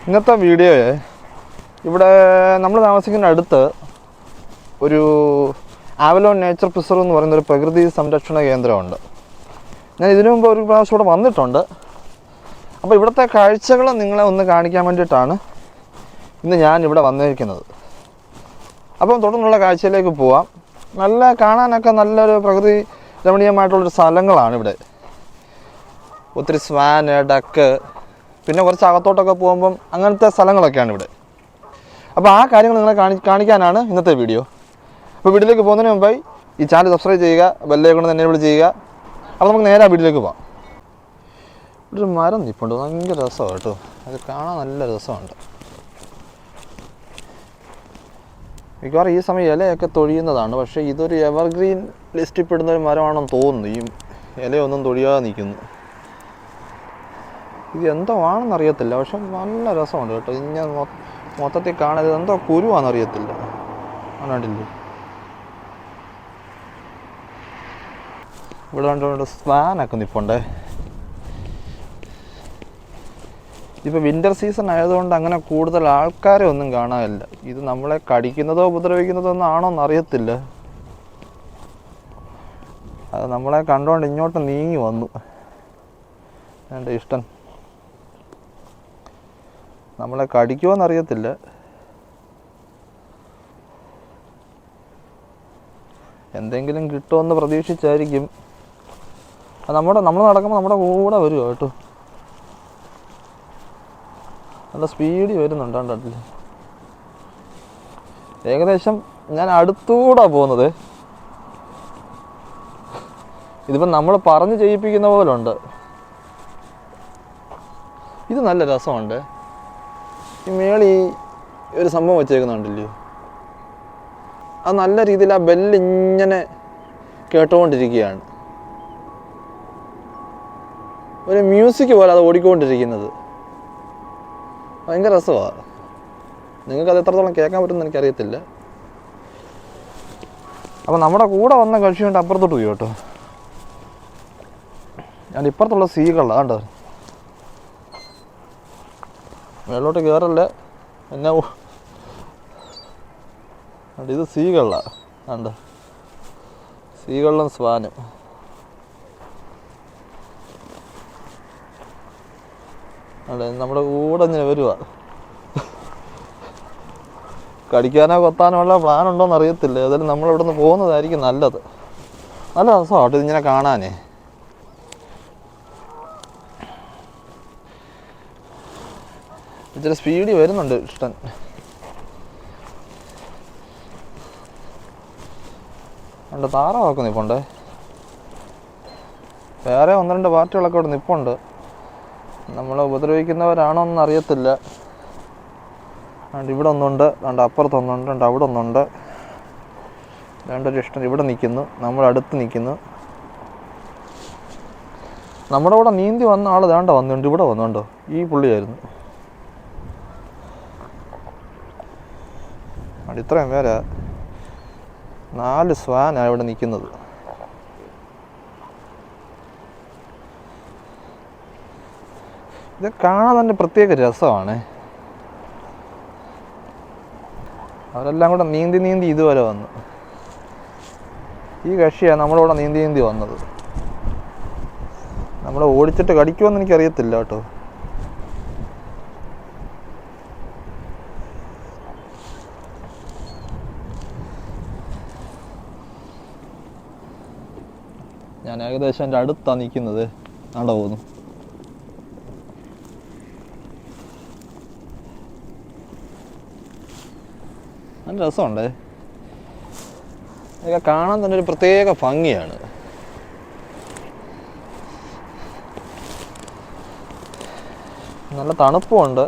ഇന്നത്തെ വീഡിയോയെ ഇവിടെ നമ്മൾ താമസിക്കുന്ന അടുത്ത് ഒരു ആവലോൺ നേച്ചർ പ്രിസർവ് എന്ന് പറയുന്നൊരു പ്രകൃതി സംരക്ഷണ കേന്ദ്രമുണ്ട്. ഞാൻ ഇതിനു മുമ്പ് ഒരു പ്രാവശ്യം ഇവിടെ വന്നിട്ടുണ്ട്. അപ്പോൾ ഇവിടുത്തെ കാഴ്ചകൾ നിങ്ങളെ ഒന്ന് കാണിക്കാൻ വേണ്ടിയിട്ടാണ് ഇന്ന് ഞാൻ ഇവിടെ വന്നിരിക്കുന്നത്. അപ്പം തുടർന്നുള്ള കാഴ്ചയിലേക്ക് പോവാം. നല്ല കാണാനൊക്കെ നല്ലൊരു പ്രകൃതി രമണീയമായിട്ടുള്ളൊരു സ്ഥലങ്ങളാണ് ഇവിടെ. ഒത്തിരി സ്വാന്, ഡക്ക്, പിന്നെ കുറച്ച് അകത്തോട്ടൊക്കെ പോകുമ്പം അങ്ങനത്തെ സ്ഥലങ്ങളൊക്കെയാണ് ഇവിടെ. അപ്പോൾ ആ കാര്യങ്ങൾ നിങ്ങളെ കാണിക്കാനാണ് ഇന്നത്തെ വീഡിയോ. അപ്പോൾ വീഡിയോയിലേക്ക് പോകുന്നതിന് മുമ്പായി ഈ ചാനൽ സബ്സ്ക്രൈബ് ചെയ്യുക, ബെല്ലൈക്കൺ തന്നെ എനേബിൾ ചെയ്യുക. അപ്പോൾ നമുക്ക് നേരെ വീഡിയോയിലേക്ക് പോകാം. ഒരു മരം നിൽപ്പുണ്ട്, ഭയങ്കര രസമാണ് കേട്ടോ. അത് കാണാൻ നല്ല രസമുണ്ട്. മിക്കവാറും ഈ സമയം ഇലയൊക്കെ തൊഴിയുന്നതാണ്. പക്ഷേ ഇതൊരു എവർഗ്രീൻ ലിസ്റ്റിൽ പെടുന്ന ഒരു മരമാണെന്ന് തോന്നുന്നു. ഈ ഇലയൊന്നും തൊഴിയാതെ നിൽക്കുന്നു. ഇത് എന്തോ ആണെന്നറിയത്തില്ല, പക്ഷെ നല്ല രസമുണ്ട് കേട്ടോ. ഇങ്ങനെ മൊത്തത്തിൽ കാണാൻ എന്തോ കുരുവാണെന്നറിയത്തില്ല. കണ്ടില്ലേ, ഇവിടെ കണ്ടുകൊണ്ട് സ്വാനൊക്കെ നിൽപ്പുണ്ടേ. ഇപ്പോൾ വിൻ്റർ സീസൺ ആയതുകൊണ്ട് അങ്ങനെ കൂടുതൽ ആൾക്കാരെ ഒന്നും കാണാനില്ല. ഇത് നമ്മളെ കടിക്കുന്നതോ ഉപദ്രവിക്കുന്നതോ ഒന്നും ആണോ എന്നറിയത്തില്ല. അത് നമ്മളെ കണ്ടുകൊണ്ട് ഇങ്ങോട്ട് നീങ്ങി വന്നു. എൻ്റെ ഇഷ്ടം നമ്മളെ കടിക്കുമോ എന്നറിയത്തില്ല. എന്തെങ്കിലും കിട്ടുമെന്ന് പ്രതീക്ഷിച്ചായിരിക്കും. അത് നമ്മൾ നടക്കുമ്പോൾ നമ്മുടെ കൂടെ വരുമോ കേട്ടോ. നല്ല സ്പീഡിൽ വരുന്നുണ്ട് കണ്ടില്ലേ. ഏകദേശം ഞാൻ അടുത്തൂടെ പോകുന്നത്. ഇതിപ്പം നമ്മൾ പറഞ്ഞ് ചെയ്യിപ്പിക്കുന്ന പോലെ ഉണ്ട്. ഇത് നല്ല രസമുണ്ട്. ഈ മേളി ഒരു സംഭവം വെച്ചേക്കുന്നുണ്ടല്ലോ, അത് നല്ല രീതിയിൽ ആ ബെല്ലിങ്ങനെ കേട്ടുകൊണ്ടിരിക്കുകയാണ്. ഒരു മ്യൂസിക് പോലെ അത് ഓടിക്കൊണ്ടിരിക്കുന്നത്. ഭയങ്കര രസമാണ്. നിങ്ങൾക്കത് എത്രത്തോളം കേൾക്കാൻ പറ്റുമെന്ന് എനിക്കറിയത്തില്ല. അപ്പോൾ നമ്മുടെ കൂടെ വന്ന കക്ഷി കൊണ്ട് അപ്പുറത്തോട്ട് പോയി കേട്ടോ. ഞാൻ ഇപ്പുറത്തുള്ള സീകളാണ് കണ്ടോ. മേലോട്ട് കയറല്ല എന്നാ. ഇത് സീകളാണ് കണ്ടോ, സീകളിലും സ്വാനും. അതെ, നമ്മുടെ കൂടെ ഇങ്ങനെ വരുക. കടിക്കാനോ കൊത്താനോ ഉള്ള പ്ലാൻ ഉണ്ടോയെന്ന് അറിയത്തില്ല. ഏതായാലും നമ്മളിവിടെ നിന്ന് പോകുന്നതായിരിക്കും നല്ലത്. നല്ല രസമാട്ടോ ഇതിങ്ങനെ കാണാനേ. ഇച്ചിരി സ്പീഡിൽ വരുന്നുണ്ട് ഇഷ്ടം. ഉണ്ട്, താറാവൊക്കെ നിൽപ്പുണ്ട്. വേറെ ഒന്ന് രണ്ട് പാർട്ടികളൊക്കെ ഇവിടെ നിൽപ്പുണ്ട്. നമ്മളെ ഉപദ്രവിക്കുന്നവരാണോ എന്ന് അറിയത്തില്ല. ഇവിടെ ഒന്നുണ്ട്, രണ്ട് അപ്പുറത്തൊന്നുണ്ട്, രണ്ട് അവിടെ ഒന്നുണ്ട്. രണ്ടൊരു ഇഷ്ടം ഇവിടെ നിൽക്കുന്നു, നമ്മളടുത്ത് നിൽക്കുന്നു. നമ്മുടെ കൂടെ നീന്തി വന്ന ആൾ വേണ്ട വന്നുണ്ട്, ഇവിടെ വന്നുണ്ടോ. ഈ പുള്ളിയായിരുന്നു. ഇത്രയും പേരാ, 4 സ്വാനാണ് ഇവിടെ നിൽക്കുന്നത്. ഇത് കാണാൻ തന്നെ പ്രത്യേക രസമാണ്. അവരെല്ലാം കൂടെ നീന്തി ഇതുവരെ വന്നു. ഈ കക്ഷിയാണ് നമ്മളിവിടെ നീന്തി വന്നത്. നമ്മളെ ഓടിച്ചിട്ട് കടിക്കുമെന്ന് എനിക്കറിയത്തില്ല കേട്ടോ. ഞാൻ ഏകദേശം എൻ്റെ അടുത്താണ് നിൽക്കുന്നത്. ആണ്ട പോകുന്നു. നല്ല രസമുണ്ടേ. ഇതൊക്കെ കാണാൻ തന്നെ ഒരു പ്രത്യേക ഭംഗിയാണ്. നല്ല തണുപ്പുമുണ്ട്.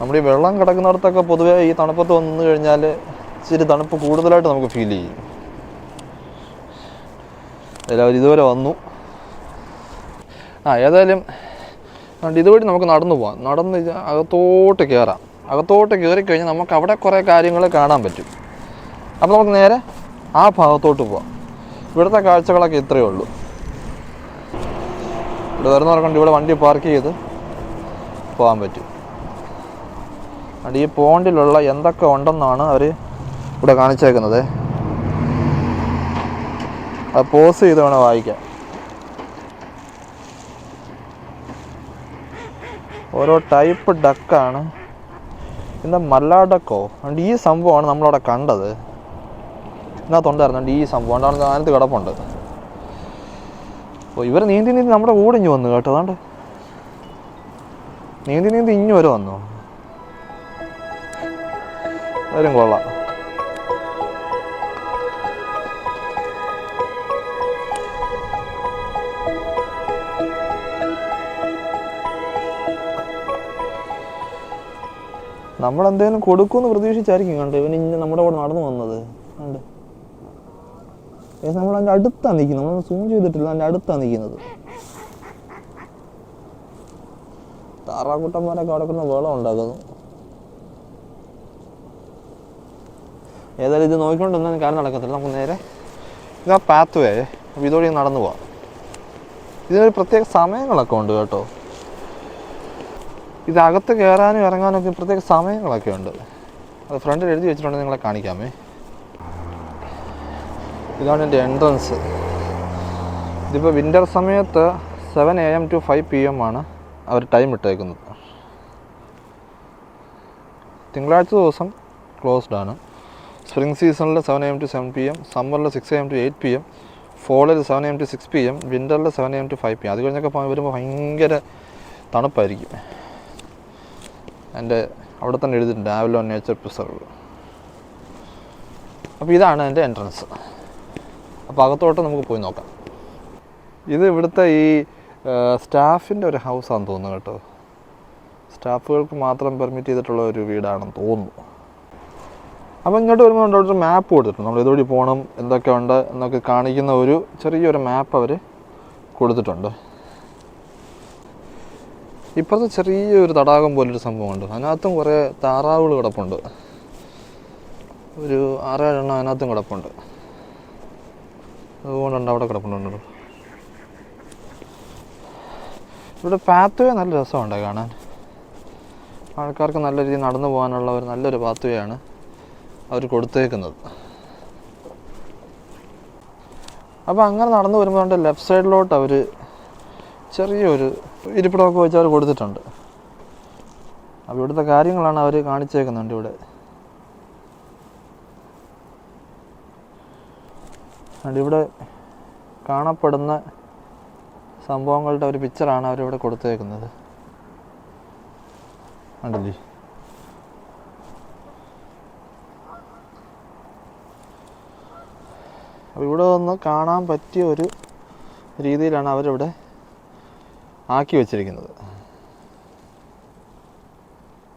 നമ്മുടെ ഈ വെള്ളം കിടക്കുന്നിടത്തൊക്കെ പൊതുവേ ഈ തണുപ്പത്ത് വന്നു കഴിഞ്ഞാൽ ഇച്ചിരി തണുപ്പ് കൂടുതലായിട്ട് നമുക്ക് ഫീൽ ചെയ്യും. എല്ലാവരും ഇതുവരെ വന്നു. ഏതായാലും ഇതുവഴി നമുക്ക് നടന്നു പോകാം. നടന്ന് അകത്തോട്ട് കയറാം. അകത്തോട്ട് കയറിക്കഴിഞ്ഞാൽ നമുക്ക് അവിടെ കുറേ കാര്യങ്ങൾ കാണാൻ പറ്റും. അപ്പോൾ നമുക്ക് നേരെ ആ ഭാഗത്തോട്ട് പോവാം. ഇവിടുത്തെ കാഴ്ചകളൊക്കെ ഇത്രയേ ഉള്ളൂ. ഇവിടെ വരുന്നവരെ കണ്ട് ഇവിടെ വണ്ടി പാർക്ക് ചെയ്ത് പോകാൻ പറ്റും. ഈ പോണ്ടിലുള്ള എന്തൊക്കെ ഉണ്ടെന്നാണ് അവർ ഇവിടെ കാണിച്ചേക്കുന്നത്. അത് പോസ് ചെയ്ത് വേണം വായിക്കാൻ. ഓരോ ടൈപ്പ് ഡക്കാണ്. എന്താ മല്ലാഡക്കോ അതുകൊണ്ട് ഈ സംഭവമാണ് നമ്മളവിടെ കണ്ടത്. ഇതിനകത്തുണ്ടായിരുന്നുണ്ട് ഈ സംഭവം ഉണ്ടാകുന്ന അതിനകത്ത് കിടപ്പുണ്ട്. അപ്പോൾ ഇവർ നീന്തി നീന്തി നമ്മുടെ കൂടെ ഇഞ്ഞ് വന്നു കേട്ടോ. അതുകൊണ്ട് നീന്തി നീന്തി ഇഞ്ഞു വരെ വന്നു. വരും കൊള്ളാം. നമ്മളെന്തെങ്കിലും കൊടുക്കുമെന്ന് പ്രതീക്ഷിച്ചായിരിക്കും കണ്ട് ഇവൻ ഇങ്ങനെ നമ്മുടെ കൂടെ നടന്നു വന്നത് കണ്ട്. നമ്മൾ അതിൻ്റെ അടുത്താണ് നിൽക്കുന്നത്. നമ്മൾ സൂം ചെയ്തിട്ടില്ല, അതിൻ്റെ അടുത്താണ് നിൽക്കുന്നത്. താറാക്കുട്ടന്മാരൊക്കെ അവിടെ കിടന്ന് വെള്ളം ഉണ്ടാക്കുന്നു. ഏതായാലും ഇത് നോക്കിക്കൊണ്ടൊന്നും കാര്യം നടക്കത്തില്ല. നമുക്ക് നേരെ ഇതാ പാത്ത് വേ. അപ്പോൾ ഇതോടെ നടന്നു പോവാം. ഇതിനൊരു പ്രത്യേക സമയങ്ങളൊക്കെ ഉണ്ട് കേട്ടോ. ഇതകത്ത് കയറാനും ഇറങ്ങാനൊക്കെ പ്രത്യേക സമയങ്ങളൊക്കെ ഉണ്ട്. അത് ഫ്രണ്ടിൽ എഴുതി വെച്ചിട്ടുണ്ടെങ്കിൽ നിങ്ങളെ കാണിക്കാമേ. ഇതാണ് എൻ്റെ എൻട്രൻസ്. ഇതിപ്പോൾ വിൻ്റർ സമയത്ത് 7 AM to 5 PM ആണ് അവർ ടൈം ഇട്ടേക്കുന്നത്. തിങ്കളാഴ്ച ദിവസം ക്ലോസ്ഡ് ആണ്. സ്പ്രിംഗ് സീസണിൽ 7 AM to 7 PM, സമ്മറിൽ 6 AM to 8 PM, ഫോളിൽ 7 AM to 6 PM, വിൻ്ററിൽ 7 AM to 5 PM. അത് കഴിഞ്ഞൊക്കെ വരുമ്പോൾ ഭയങ്കര തണുപ്പായിരിക്കും. എൻ്റെ അവിടെ തന്നെ എഴുതിയിട്ടുണ്ട് ആവലോൺ നേച്ചർ പ്രിസർവ്. അപ്പോൾ ഇതാണ് എൻ്റെ എൻട്രൻസ്. അപ്പോൾ അകത്തോട്ട് നമുക്ക് പോയി നോക്കാം. ഇത് ഇവിടുത്തെ ഈ സ്റ്റാഫിൻ്റെ ഒരു ഹൗസാണെന്ന് തോന്നുന്നു കേട്ടോ. സ്റ്റാഫുകൾക്ക് മാത്രം പെർമിറ്റ് ചെയ്തിട്ടുള്ള ഒരു വീടാണെന്ന് തോന്നുന്നു. അപ്പോൾ ഇങ്ങോട്ട് വരുമ്പോൾ അവിടെ ഒരു മാപ്പ് കൊടുത്തിട്ടുണ്ട്. നമ്മൾ ഇതുവഴി പോകണം, എന്തൊക്കെ ഉണ്ട് എന്നൊക്കെ കാണിക്കുന്ന ഒരു ചെറിയൊരു മാപ്പ് അവർ കൊടുത്തിട്ടുണ്ട്. ഇപ്പോഴത്തെ ചെറിയൊരു തടാകം പോലൊരു സംഭവമുണ്ട്. അതിനകത്തും കുറേ താറാവുകൾ കിടപ്പുണ്ട്. ഒരു 6-7 എണ്ണം അതിനകത്തും കിടപ്പുണ്ട്. അതുകൊണ്ടുണ്ട് അവിടെ കിടപ്പുണ്ടോ. ഇവിടെ പാത്ത് വേ നല്ല രസമുണ്ട് കാണാൻ. ആൾക്കാർക്ക് നല്ല രീതിയിൽ നടന്നു പോകാനുള്ള ഒരു നല്ലൊരു പാത്ത് വേ ആണ് അവർ കൊടുത്തേക്കുന്നത്. അപ്പോൾ അങ്ങനെ നടന്നു വരുമ്പോൾ ലെഫ്റ്റ് സൈഡിലോട്ട് അവർ ചെറിയൊരു ഇരിപ്പിടമൊക്കെ വെച്ച് അവർ കൊടുത്തിട്ടുണ്ട്. അപ്പോൾ ഇവിടുത്തെ കാര്യങ്ങളാണ് അവർ കാണിച്ചേക്കുന്നുണ്ട്. ഇവിടെ ഇവിടെ കാണപ്പെടുന്ന സംഭവങ്ങളുടെ ഒരു പിക്ചറാണ് അവരിവിടെ കൊടുത്തേക്കുന്നത്. കണ്ടില്ലേ? അപ്പോൾ ഇവിടെ ഒന്ന് കാണാൻ പറ്റിയ ഒരു രീതിയിലാണ് അവരിവിടെ ആക്കി വെച്ചിരിക്കുന്നത്.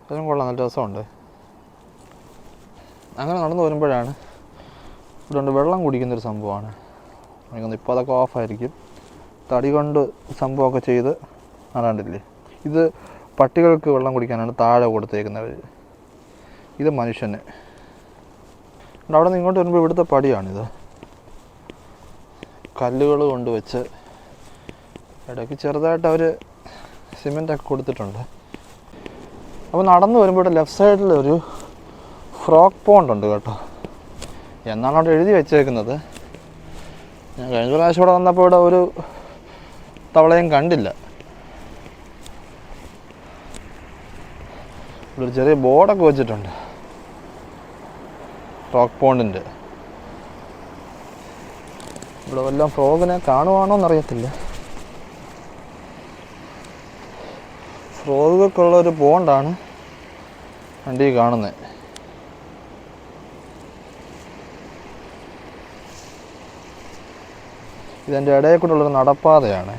അതും കൊള്ളാം, നല്ല രസമുണ്ട്. അങ്ങനെ നടന്നു വരുമ്പോഴാണ് ഇവിടെ വെള്ളം കുടിക്കുന്നൊരു സംഭവമാണ്. എനിക്കൊന്ന് ഇപ്പോൾ അതൊക്കെ ഓഫായിരിക്കും. തടി കൊണ്ട് സംഭവമൊക്കെ ചെയ്ത് കാണാണ്ടില്ലേ. ഇത് പട്ടികൾക്ക് വെള്ളം കുടിക്കാനാണ് താഴെ കൊടുത്തേക്കുന്നവർ. ഇത് മനുഷ്യന്. അവിടെ നിന്ന് ഇങ്ങോട്ട് വരുമ്പോൾ ഇവിടുത്തെ പടിയാണിത്. കല്ലുകൾ കൊണ്ടുവച്ച് ഇടയ്ക്ക് ചെറുതായിട്ട് അവർ സിമെൻറ്റൊക്കെ കൊടുത്തിട്ടുണ്ട്. അപ്പോൾ നടന്നു വരുമ്പോൾ ഇവിടെ ലെഫ്റ്റ് സൈഡിൽ ഒരു ഫ്രോഗ് പോണ്ട് ഉണ്ട് കേട്ടോ. എന്നാണ് അവിടെ എഴുതി വെച്ചേക്കുന്നത്. ഞാൻ കഴിഞ്ഞ പ്രാവശ്യം ഇവിടെ വന്നപ്പോൾ ഇവിടെ ഒരു തവളയും കണ്ടില്ല. ഇവിടെ ഒരു ചെറിയ ബോർഡൊക്കെ വെച്ചിട്ടുണ്ട് ഫ്രോഗ് പോണ്ടിൻ്റെ. ഇവിടെ വല്ലതും ഫ്രോഗിനെ കാണുവാണോ എന്നറിയത്തില്ല. ഫ്രോഗുകൾക്കുള്ളൊരു പോണ്ടാണ് വണ്ടി കാണുന്നത്. ഇതിൻ്റെ ഇടയിൽ കൂടെയുള്ളൊരു നടപ്പാതയാണ്.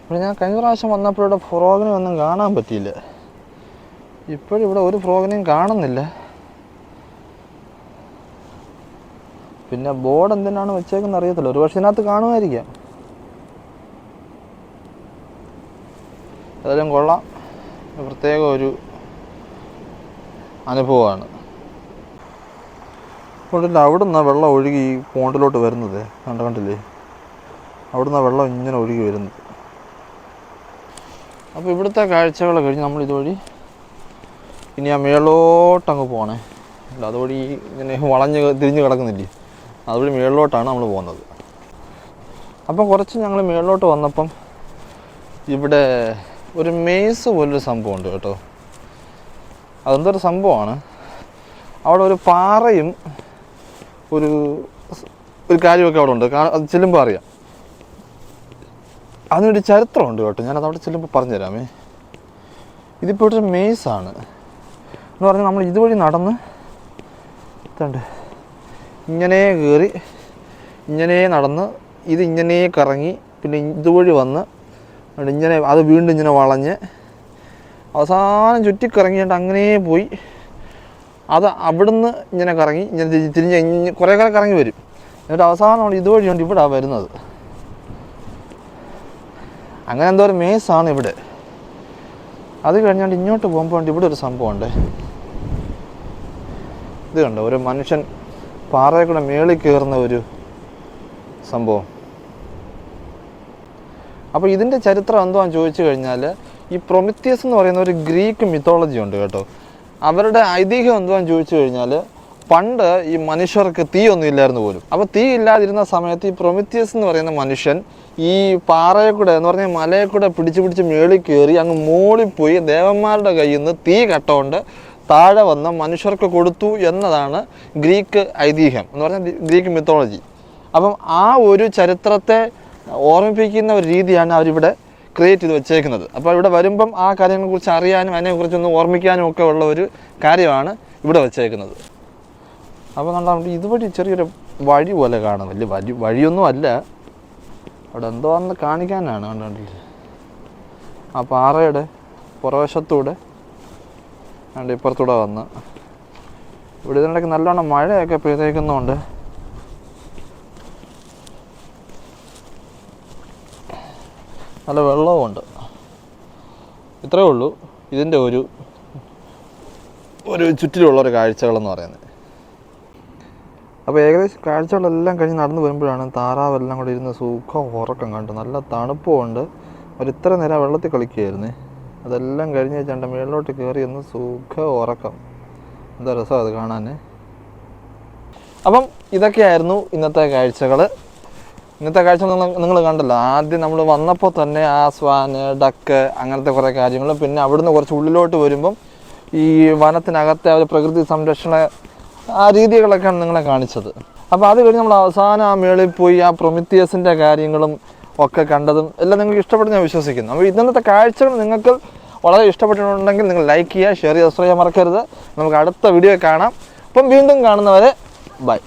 ഇവിടെ ഞാൻ കഴിഞ്ഞ പ്രാവശ്യം വന്നപ്പോഴിവിടെ ഫ്രോഗിനെ ഒന്നും കാണാൻ പറ്റിയില്ല. ഇപ്പോഴിവിടെ ഒരു ഫ്രോഗിനെയും കാണുന്നില്ല. പിന്നെ ബോർഡ് എന്തിനാണ് വെച്ചേക്കെന്ന് അറിയത്തില്ല. ഒരു പക്ഷേ ഇതിനകത്ത് കാണുമായിരിക്കാം. ഏതായാലും കൊള്ളാം, പ്രത്യേക ഒരു അനുഭവമാണ്. അതുകൊണ്ട് അവിടെ നിന്നാണ് വെള്ളം ഒഴുകി ഈ പോണ്ടിലോട്ട് വരുന്നത്. കണ്ടില്ലേ? അവിടുന്ന് വെള്ളം ഇങ്ങനെ ഒഴുകി വരുന്നത്. അപ്പോൾ ഇവിടുത്തെ കാഴ്ചകൾ കഴിഞ്ഞ് നമ്മൾ ഇതുവഴി ഇനി ആ മേളോട്ടങ്ങ് പോകണേ. അതുവഴി ഇങ്ങനെ വളഞ്ഞ് തിരിഞ്ഞ് കിടക്കുന്നില്ലേ, അതുവഴി മേളിലോട്ടാണ് നമ്മൾ പോകുന്നത്. അപ്പം കുറച്ച് ഞങ്ങൾ മേളിലോട്ട് വന്നപ്പം ഇവിടെ ഒരു മേസ് പോലൊരു സംഭവമുണ്ട് കേട്ടോ. അതെന്തൊരു സംഭവമാണ്, അവിടെ ഒരു പാറയും ഒരു കാര്യമൊക്കെ അവിടെ ഉണ്ട്. അത് ചെല്ലുമ്പോൾ അറിയാം. അതിനൊരു ചരിത്രമുണ്ട് കേട്ടോ. ഞാനത് അവിടെ ചെല്ലുമ്പോൾ പറഞ്ഞുതരാമേ. ഇതിപ്പോൾ ഒരു മേസാണ് എന്ന് പറഞ്ഞാൽ നമ്മൾ ഇതുവഴി നടന്ന് ഇതുണ്ട് ഇങ്ങനെ കയറി ഇങ്ങനെ നടന്ന് ഇതിങ്ങനെ കറങ്ങി പിന്നെ ഇതുവഴി വന്ന് ഇങ്ങനെ അത് വീണ്ടും ഇങ്ങനെ വളഞ്ഞ് അവസാനം ചുറ്റിക്കറങ്ങിയിട്ട് അങ്ങനെ പോയി അത് അവിടുന്ന് ഇങ്ങനെ കറങ്ങി ഇങ്ങനെ തിരിഞ്ഞ് കുറേ കറങ്ങി വരും. എന്നിട്ട് അവസാനം നമ്മൾ ഇതുവഴിയുണ്ട് ഇവിടെ വരുന്നത്. അങ്ങനെ എന്തോ ഒരു മേസാണ് ഇവിടെ. അത് കഴിഞ്ഞാണ്ട് ഇങ്ങോട്ട് പോകുമ്പോൾ ഇവിടെ ഒരു സംഭവമുണ്ട്. ഇത് കണ്ടോ, ഒരു മനുഷ്യൻ പാറയിൽ കൂടെ മേളിൽ കയറുന്ന ഒരു സംഭവം. അപ്പോൾ ഇതിൻ്റെ ചരിത്രം എന്തുവാന്ന് ചോദിച്ചു കഴിഞ്ഞാൽ, ഈ പ്രൊമിത്തിയസ് എന്ന് പറയുന്ന ഒരു ഗ്രീക്ക് മിത്തോളജി ഉണ്ട് കേട്ടോ. അവരുടെ ഐതിഹ്യം എന്തുവാന്ന് ചോദിച്ചു കഴിഞ്ഞാൽ, പണ്ട് ഈ മനുഷ്യർക്ക് തീ ഒന്നും ഇല്ലായിരുന്നു പോലും. അപ്പോൾ തീ ഇല്ലാതിരുന്ന സമയത്ത് ഈ പ്രൊമിത്തിയസ് എന്ന് പറയുന്ന മനുഷ്യൻ ഈ പാറയിൽ കൂടെ എന്ന് പറഞ്ഞാൽ മലയിൽ കൂടെ പിടിച്ച് മേളിൽ കയറി അങ്ങ് മോളിപ്പോയി ദേവന്മാരുടെ കയ്യിൽ നിന്ന് തീ കട്ടുകൊണ്ട് താഴെ വന്ന് മനുഷ്യർക്ക് കൊടുത്തു എന്നതാണ് ഗ്രീക്ക് ഐതിഹ്യം എന്ന് പറഞ്ഞാൽ ഗ്രീക്ക് മിത്തോളജി. അപ്പം ആ ഒരു ചരിത്രത്തെ ഓർമ്മിപ്പിക്കുന്ന ഒരു രീതിയാണ് അവരിവിടെ ക്രിയേറ്റ് ചെയ്ത് വെച്ചേക്കുന്നത്. അപ്പോൾ ഇവിടെ വരുമ്പം ആ കാര്യങ്ങളെക്കുറിച്ച് അറിയാനും അതിനെക്കുറിച്ചൊന്ന് ഓർമ്മിക്കാനും ഒക്കെ ഉള്ള ഒരു കാര്യമാണ് ഇവിടെ വെച്ചേക്കുന്നത്. അപ്പോൾ നമ്മൾ ഇതുവഴി ചെറിയൊരു വഴി പോലെ കാണാം. വലിയ വഴിയൊന്നും അല്ല, അവിടെ എന്തോ അന്ന് കാണിക്കാനാണ്. കണ്ടില്ല, ആ പാറയുടെ പുറവശത്തൂടെ കണ്ട് ഇപ്പുറത്തൂടെ വന്ന് ഇവിടെ ഇതിനിടയ്ക്ക് നല്ലോണം മഴയൊക്കെ പെയ്തേക്കുന്നതുകൊണ്ട് നല്ല വെള്ളവുമുണ്ട്. ഇത്രയേ ഉള്ളൂ ഇതിൻ്റെ ഒരു ചുറ്റിലുള്ളൊരു കാഴ്ചകളെന്ന് പറയുന്നത്. അപ്പോൾ ഏകദേശം കാഴ്ചകളെല്ലാം കഴിഞ്ഞ് നടന്നു വരുമ്പോഴാണ് താറാവെല്ലാം കൂടി ഇരുന്ന് സുഖം ഉറക്കം കണ്ടു. നല്ല തണുപ്പുമുണ്ട്. അവരിത്ര നേരം വെള്ളത്തിൽ കളിക്കുകയായിരുന്നേ. അതെല്ലാം കഴിഞ്ഞ് വെച്ചാണ്ട് മേളിലോട്ട് കയറി ഒന്ന് സുഖം ഉറക്കം. എന്താ രസം അത് കാണാൻ. അപ്പം ഇതൊക്കെയായിരുന്നു ഇന്നത്തെ കാഴ്ചകൾ. ഇന്നത്തെ കാഴ്ചകൾ നിങ്ങൾ കണ്ടല്ലോ. ആദ്യം നമ്മൾ വന്നപ്പോൾ തന്നെ ആ സ്വാന്, ഡക്ക്, അങ്ങനത്തെ കുറേ കാര്യങ്ങൾ. പിന്നെ അവിടുന്ന് കുറച്ച് ഉള്ളിലോട്ട് വരുമ്പം ഈ വനത്തിനകത്തെ ഒരു പ്രകൃതി സംരക്ഷണ ആ രീതികളൊക്കെയാണ് നിങ്ങളെ കാണിച്ചത്. അപ്പോൾ അത് കഴിഞ്ഞ് നമ്മൾ അവസാനം ആ മേളിൽ പോയി ആ പ്രൊമിത്തിയസിൻ്റെ കാര്യങ്ങളും ഒക്കെ കണ്ടതും എല്ലാം നിങ്ങൾക്ക് ഇഷ്ടപ്പെടുന്ന ഞാൻ വിശ്വസിക്കുന്നു. അപ്പോൾ ഇന്നത്തെ കാഴ്ചകൾ നിങ്ങൾക്ക് വളരെ ഇഷ്ടപ്പെട്ടിട്ടുണ്ടെങ്കിൽ നിങ്ങൾ ലൈക്ക് ചെയ്യുക, ഷെയർ ചെയ്യുക, സബ്സ്ക്രൈബ് ചെയ്യാൻ മറക്കരുത്. നമുക്ക് അടുത്ത വീഡിയോ കാണാം. അപ്പം വീണ്ടും കാണുന്നവരെ ബൈ.